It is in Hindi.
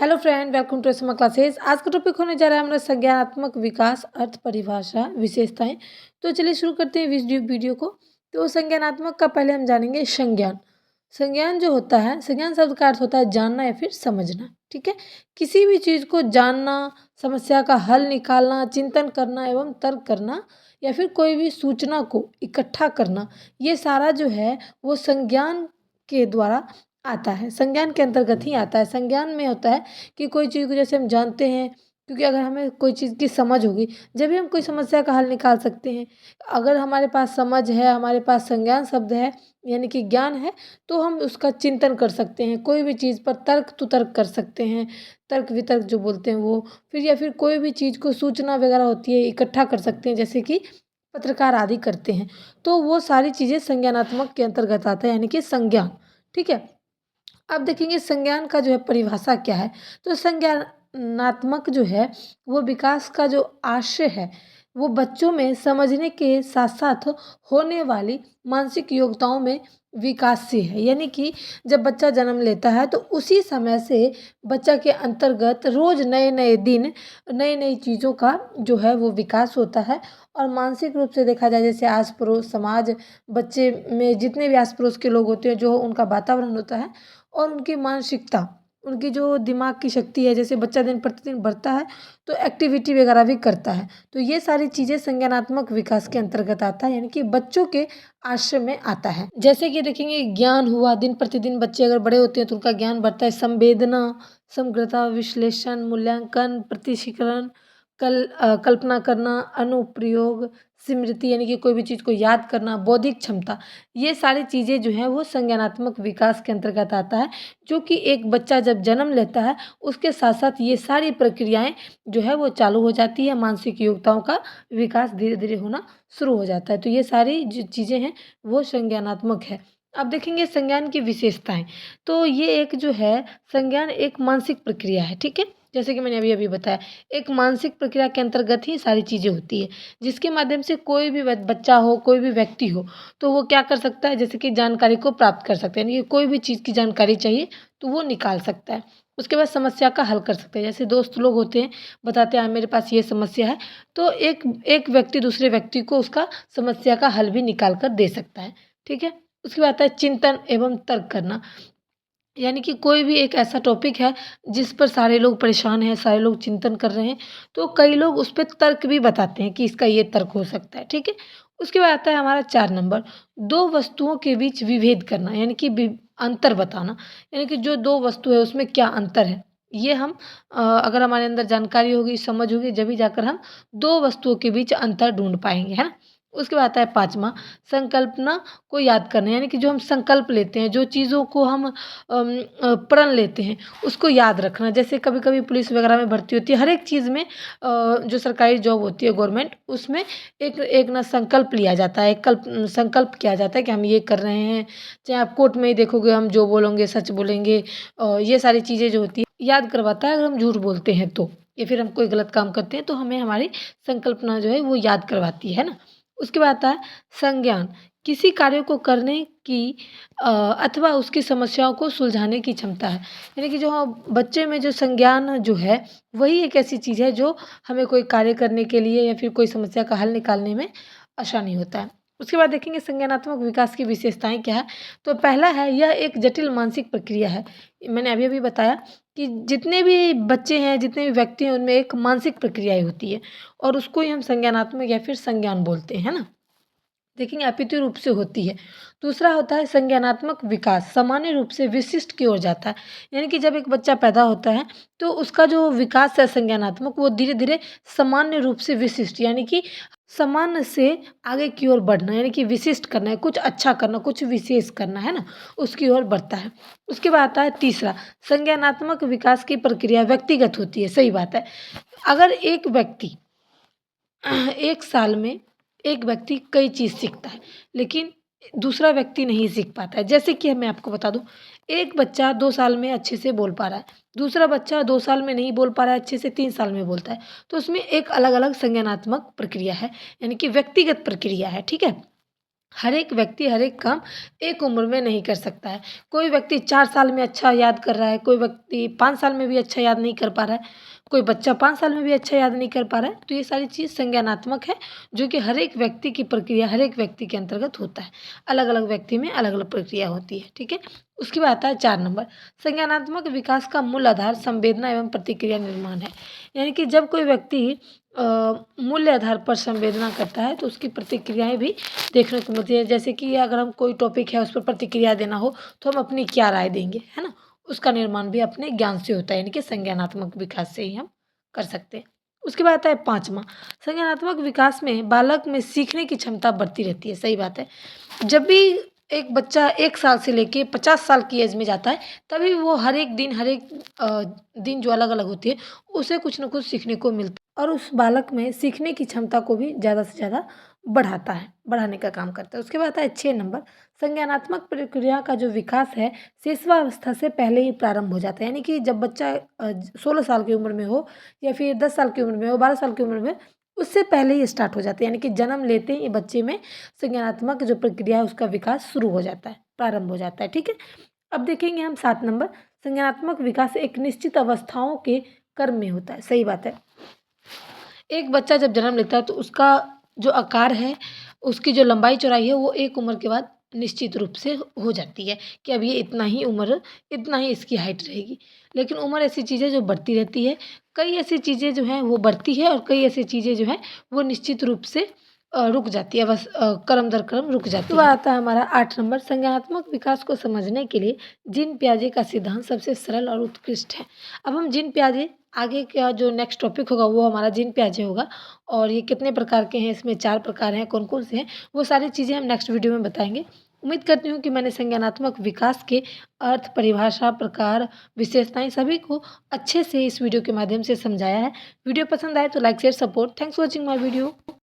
हेलो फ्रेंड, वेलकम टू स्मा क्लासेस। आज का टॉपिक होने जा रहा है हमारा संज्ञानात्मक विकास, अर्थ, परिभाषा, विशेषताएं। तो चलिए शुरू करते हैं वीडियो को। तो संज्ञानात्मक का पहले हम जानेंगे संज्ञान। संज्ञान जो होता है, संज्ञान शब्द का अर्थ होता है जानना या फिर समझना। ठीक है, किसी भी चीज़ को जानना, समस्या का हल निकालना, चिंतन करना एवं तर्क करना या फिर कोई भी सूचना को इकट्ठा करना, ये सारा जो है वो संज्ञान के द्वारा आता है, संज्ञान के अंतर्गत ही आता है। संज्ञान में होता है कि कोई चीज़ को जैसे हम जानते हैं, क्योंकि अगर हमें कोई चीज़ की समझ होगी जब भी हम कोई समस्या का हल निकाल सकते हैं। अगर हमारे पास समझ है, हमारे पास संज्ञान शब्द है यानी कि ज्ञान है, तो हम उसका चिंतन कर सकते हैं। कोई भी चीज़ पर तर्क तो तर्क कर सकते हैं, तर्क वितर्क जो बोलते हैं वो। फिर या फिर कोई भी चीज़ को सूचना वगैरह होती है इकट्ठा कर सकते हैं, जैसे कि पत्रकार आदि करते हैं। तो वो सारी चीज़ें संज्ञानात्मक के अंतर्गत आता है, यानी कि संज्ञान। ठीक है, अब देखेंगे संज्ञान का जो है परिभाषा क्या है। तो संज्ञानात्मक जो है वो विकास का जो आशय है वो बच्चों में समझने के साथ साथ होने वाली मानसिक योग्यताओं में विकास से है। यानी कि जब बच्चा जन्म लेता है तो उसी समय से बच्चा के अंतर्गत रोज नए नए दिन, नई नई चीज़ों का जो है वो विकास होता है। और मानसिक रूप से देखा जाए, जैसे आस पड़ोस समाज, बच्चे में जितने भी आस पड़ोस के लोग होते हैं, जो उनका वातावरण होता है और उनकी मानसिकता, उनकी जो दिमाग की शक्ति है, जैसे बच्चा दिन प्रतिदिन बढ़ता है तो एक्टिविटी वगैरह भी करता है। तो ये सारी चीज़ें संज्ञानात्मक विकास के अंतर्गत आता है, यानी कि बच्चों के आश्रय में आता है। जैसे कि देखेंगे ज्ञान हुआ, दिन प्रतिदिन बच्चे अगर बड़े होते हैं तो उनका ज्ञान बढ़ता है। संवेदना, समग्रता, विश्लेषण, मूल्यांकन, प्रतिशिकरण, कल्पना करना, अनुप्रयोग, स्मृति यानी कि कोई भी चीज़ को याद करना, बौद्धिक क्षमता, ये सारी चीज़ें जो हैं वो संज्ञानात्मक विकास के अंतर्गत आता है। जो कि एक बच्चा जब जन्म लेता है उसके साथ साथ ये सारी प्रक्रियाएं जो है वो चालू हो जाती है, मानसिक योग्यताओं का विकास धीरे धीरे होना शुरू हो जाता है। तो ये सारी जो चीज़ें हैं वो संज्ञानात्मक है। अब देखेंगे संज्ञान की विशेषताएं। तो ये एक जो है संज्ञान एक मानसिक प्रक्रिया है। ठीक है, जैसे कि मैंने अभी अभी बताया, एक मानसिक प्रक्रिया के अंतर्गत ही सारी चीज़ें होती है, जिसके माध्यम से कोई भी बच्चा हो, कोई भी व्यक्ति हो, तो वो क्या कर सकता है, जैसे कि जानकारी को प्राप्त कर सकते हैं। यानी कि कोई भी चीज़ की जानकारी चाहिए तो वो निकाल सकता है। उसके बाद समस्या का हल कर सकते हैं। जैसे दोस्त लोग होते हैं, बताते हैं मेरे पास ये समस्या है, तो एक एक व्यक्ति दूसरे व्यक्ति को उसका समस्या का हल भी निकाल कर दे सकता है। ठीक है, उसके बाद आता है चिंतन एवं तर्क करना। यानी कि कोई भी एक ऐसा टॉपिक है जिस पर सारे लोग परेशान हैं, सारे लोग चिंतन कर रहे हैं, तो कई लोग उस पे तर्क भी बताते हैं कि इसका ये तर्क हो सकता है। ठीक है, उसके बाद आता है हमारा 4 नंबर, 2 वस्तुओं के बीच विभेद करना, यानी कि अंतर बताना। यानी कि जो 2 वस्तु है उसमें क्या अंतर है, ये हम अगर हमारे अंदर जानकारी होगी, समझ होगी, जब भी जाकर हम 2 वस्तुओं के बीच अंतर ढूँढ पाएँगे, है ना? उसके बाद आता है 5वां, संकल्पना को याद करना। यानी कि जो हम संकल्प लेते हैं, जो चीज़ों को हम प्रण लेते हैं, उसको याद रखना। जैसे कभी-कभी पुलिस वगैरह में भर्ती होती है, हर एक चीज़ में जो सरकारी जॉब होती है गवर्नमेंट, उसमें एक एक ना संकल्प लिया जाता है, संकल्प किया जाता है कि हम ये कर रहे हैं। चाहे आप कोर्ट में ही देखोगे, हम जो बोलेंगे सच बोलेंगे। ये सारी चीज़ें जो होती है याद करवाता है अगर हम झूठ बोलते हैं तो, या फिर हम कोई गलत काम करते हैं तो हमें हमारी संकल्पना जो है वो याद करवाती है ना। उसके बाद आता है संज्ञान, किसी कार्य को करने की अथवा उसकी समस्याओं को सुलझाने की क्षमता है। यानी कि जो बच्चे में जो संज्ञान जो है वही एक ऐसी चीज़ है जो हमें कोई कार्य करने के लिए या फिर कोई समस्या का हल निकालने में आसानी होता है। उसके बाद देखेंगे संज्ञानात्मक विकास की विशेषताएं क्या है। तो पहला है, यह एक जटिल मानसिक प्रक्रिया है। मैंने अभी अभी बताया कि जितने भी बच्चे हैं, जितने भी व्यक्ति हैं, उनमें एक मानसिक प्रक्रियाएं होती है और उसको ही हम संज्ञानात्मक या फिर संज्ञान बोलते हैं, है ना। देखेंगे अपितु रूप से होती है। दूसरा होता है संज्ञानात्मक विकास, सामान्य रूप से विशिष्ट की ओर जाता है। यानी कि जब एक बच्चा पैदा होता है तो उसका जो विकास है संज्ञानात्मक, वो धीरे धीरे सामान्य रूप से विशिष्ट, यानी कि सामान्य से आगे की ओर बढ़ना, यानी कि विशिष्ट करना है, कुछ अच्छा करना, कुछ विशेष करना, है ना, उसकी ओर बढ़ता है। उसके बाद आता है तीसरा, संज्ञानात्मक विकास की प्रक्रिया व्यक्तिगत होती है। सही बात है। अगर एक व्यक्ति 1 साल में एक व्यक्ति कई चीज़ सीखता है, लेकिन दूसरा व्यक्ति नहीं सीख पाता है। जैसे कि मैं आपको बता दूँ, एक बच्चा 2 साल में अच्छे से बोल पा रहा है, दूसरा बच्चा 2 साल में नहीं बोल पा रहा है अच्छे से, 3 साल में बोलता है। तो उसमें एक अलग-अलग संज्ञानात्मक प्रक्रिया है, यानी कि व्यक्तिगत प्रक्रिया है, ठीक है? हर एक व्यक्ति हर एक काम एक उम्र में नहीं कर सकता है। कोई व्यक्ति 4 साल में अच्छा याद कर रहा है, कोई व्यक्ति 5 साल में भी अच्छा याद नहीं कर पा रहा है, कोई बच्चा 5 साल में भी अच्छा याद नहीं कर पा रहा है। तो ये सारी चीज़ संज्ञानात्मक है, जो कि हर एक व्यक्ति की प्रक्रिया हर एक व्यक्ति के अंतर्गत होता है। अलग-अलग व्यक्ति में अलग-अलग प्रक्रिया होती है, ठीक है? उसके बाद आता है 4 नंबर, संज्ञानात्मक विकास का मूल आधार संवेदना एवं प्रतिक्रिया निर्माण है। यानी कि जब कोई व्यक्ति अ, मूल्य आधार पर संवेदना करता है तो उसकी प्रतिक्रियाएँ भी देखने को मिलती है। जैसे कि अगर हम कोई टॉपिक है उस पर प्रतिक्रिया देना हो तो हम अपनी क्या राय देंगे, है ना? उसका निर्माण भी अपने ज्ञान से होता है, यानी कि संज्ञानात्मक विकास से ही हम कर सकते हैं। उसके बाद आता है 5वाँ, संज्ञानात्मक विकास में बालक में सीखने की क्षमता बढ़ती रहती है, सही बात है। जब भी एक बच्चा 1 साल से लेके 50 साल की एज में जाता है, तभी वो हर एक दिन दिन जो अलग-अलग होती है, उसे कुछ न कुछ सीखने को मिलता है और उस बालक में सीखने की क्षमता को भी ज़्यादा से ज़्यादा बढ़ाता है, बढ़ाने का काम करता है। उसके बाद आता है 6 नंबर, संज्ञानात्मक प्रक्रिया का जो विकास है, शिशुवावस्था से पहले ही प्रारंभ हो जाता है। यानी कि जब बच्चा 16 साल की उम्र में हो या फिर 10 साल की उम्र में हो, 12 साल की उम्र में, उससे पहले ही स्टार्ट हो जाते हैं। यानी कि जन्म लेते ही बच्चे में संज्ञानात्मक जो प्रक्रिया है उसका विकास शुरू हो जाता है, प्रारंभ हो जाता है, ठीक है? अब देखेंगे हम 7 नंबर, संज्ञानात्मक विकास एक निश्चित अवस्थाओं के क्रम में होता है, सही बात है। एक बच्चा जब जन्म लेता है तो उसका जो आकार है, उसकी जो लंबाई चौड़ाई है वो एक उम्र के बाद निश्चित रूप से हो जाती है कि अब ये इतना ही इसकी हाइट रहेगी। लेकिन उम्र ऐसी चीज़ है जो बढ़ती रहती है। कई ऐसी चीज़ें जो हैं वो बढ़ती है और कई ऐसी चीज़ें जो हैं वो निश्चित रूप से रुक जाती है, बस क्रम दर क्रम रुक जाती है। उसके बाद आता है हमारा 8 नंबर, संज्ञानात्मक विकास को समझने के लिए जीन पियाजे का सिद्धांत सबसे सरल और उत्कृष्ट है। अब हम जीन पियाजे आगे का जो नेक्स्ट टॉपिक होगा वो हमारा जीन पियाजे होगा और ये कितने प्रकार के हैं, इसमें 4 प्रकार हैं, कौन-कौन से हैं, वो सारी चीज़ें हम नेक्स्ट वीडियो में बताएँगे। उम्मीद करती हूँ कि मैंने संज्ञानात्मक विकास के अर्थ, परिभाषा, प्रकार, विशेषताएँ सभी को अच्छे से इस वीडियो के माध्यम से समझाया है। वीडियो पसंद आए तो like, share, support. Thanks for watching my video.